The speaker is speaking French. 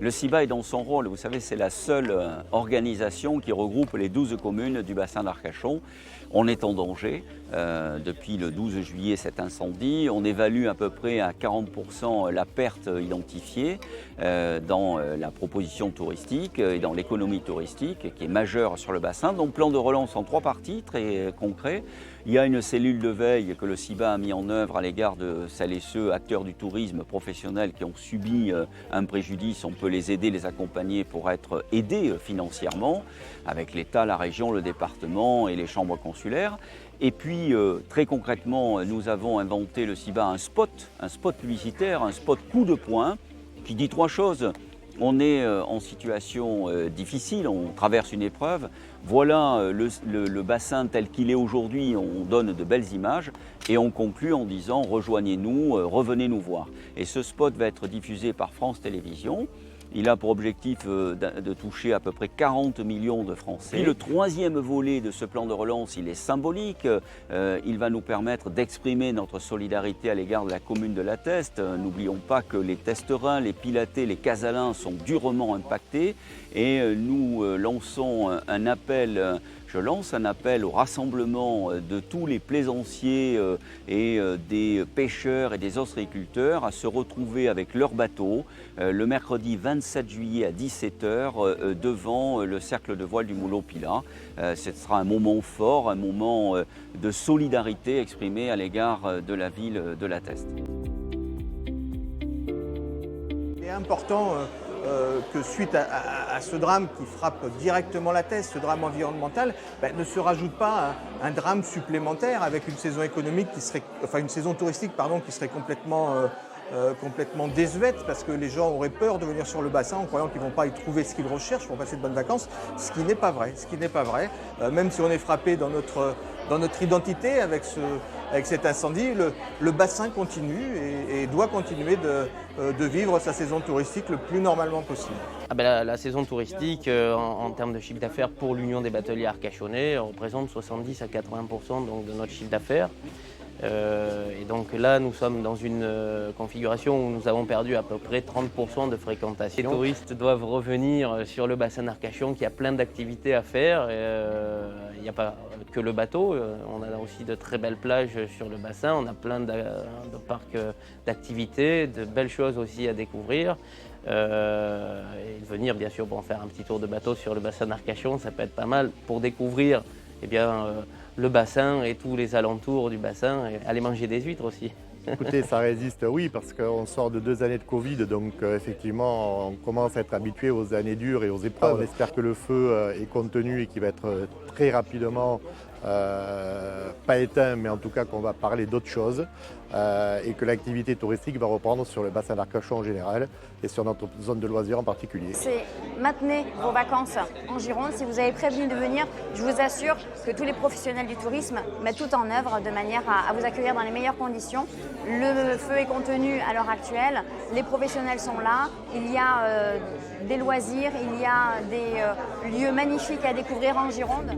Le CIBA est dans son rôle, vous savez, c'est la seule organisation qui regroupe les 12 communes du bassin d'Arcachon. On est en danger depuis le 12 juillet, cet incendie. On évalue à peu près à 40% la perte identifiée dans la proposition touristique et dans l'économie touristique qui est majeure sur le bassin. Donc plan de relance en 3 parties très concrets. Il y a une cellule de veille que le CIBA a mis en œuvre à l'égard de celles et ceux acteurs du tourisme professionnel qui ont subi un préjudice. On peut les aider, les accompagner pour être aidés financièrement avec l'État, la région, le département et les chambres consulaires. Et puis très concrètement, nous avons inventé le CIBA un spot publicitaire, un spot coup de poing qui dit 3 choses. On est en situation difficile, on traverse une épreuve. Voilà le bassin tel qu'il est aujourd'hui, on donne de belles images et on conclut en disant rejoignez-nous, revenez nous voir. Et ce spot va être diffusé par France Télévisions. Il a pour objectif de toucher à peu près 40 millions de Français. Puis le 3e volet de ce plan de relance, il est symbolique. Il va nous permettre d'exprimer notre solidarité à l'égard de la commune de La Teste. N'oublions pas que les Testerins, les Pilatais, les Casalins sont durement impactés. Et nous lançons un appel. Je lance un appel au rassemblement de tous les plaisanciers et des pêcheurs et des ostréiculteurs à se retrouver avec leurs bateaux le mercredi 27 juillet à 17 h devant le cercle de voile du Moulon Pilat. Ce sera un moment fort, un moment de solidarité exprimé à l'égard de la ville de La Teste. Il est important que suite à ce drame qui frappe directement La Teste, ce drame environnemental, ne se rajoute pas un drame supplémentaire avec une saison économique qui serait, enfin une saison touristique pardon, qui serait complètement désuète parce que les gens auraient peur de venir sur le bassin en croyant qu'ils ne vont pas y trouver ce qu'ils recherchent pour passer de bonnes vacances, ce qui n'est pas vrai. Même si on est frappé dans notre identité avec cet incendie, le bassin continue et doit continuer de vivre sa saison touristique le plus normalement possible. La saison touristique, en termes de chiffre d'affaires pour l'Union des bateliers arcachonnais, représente 70 à 80% donc, de notre chiffre d'affaires. Et donc là, nous sommes dans une configuration où nous avons perdu à peu près 30% de fréquentation. Les touristes doivent revenir sur le bassin d'Arcachon qui a plein d'activités à faire. Il n'y a pas que le bateau, on a aussi de très belles plages sur le bassin, on a plein de parcs d'activités, de belles choses aussi à découvrir. Et de venir bien sûr pour faire un petit tour de bateau sur le bassin d'Arcachon, ça peut être pas mal pour découvrir le bassin et tous les alentours du bassin et aller manger des huîtres aussi. Écoutez, ça résiste, oui, parce qu'on sort de 2 années de Covid, donc effectivement, on commence à être habitué aux années dures et aux épreuves. On espère que le feu est contenu et qu'il va être très rapidement pas éteint, mais en tout cas qu'on va parler d'autres choses et que l'activité touristique va reprendre sur le bassin d'Arcachon en général et sur notre zone de loisirs en particulier. C'est maintenez vos vacances en Gironde. Si vous avez prévenu de venir, je vous assure que tous les professionnels du tourisme mettent tout en œuvre de manière à vous accueillir dans les meilleures conditions. Le feu est contenu à l'heure actuelle, les professionnels sont là, il y a des loisirs, il y a des lieux magnifiques à découvrir en Gironde.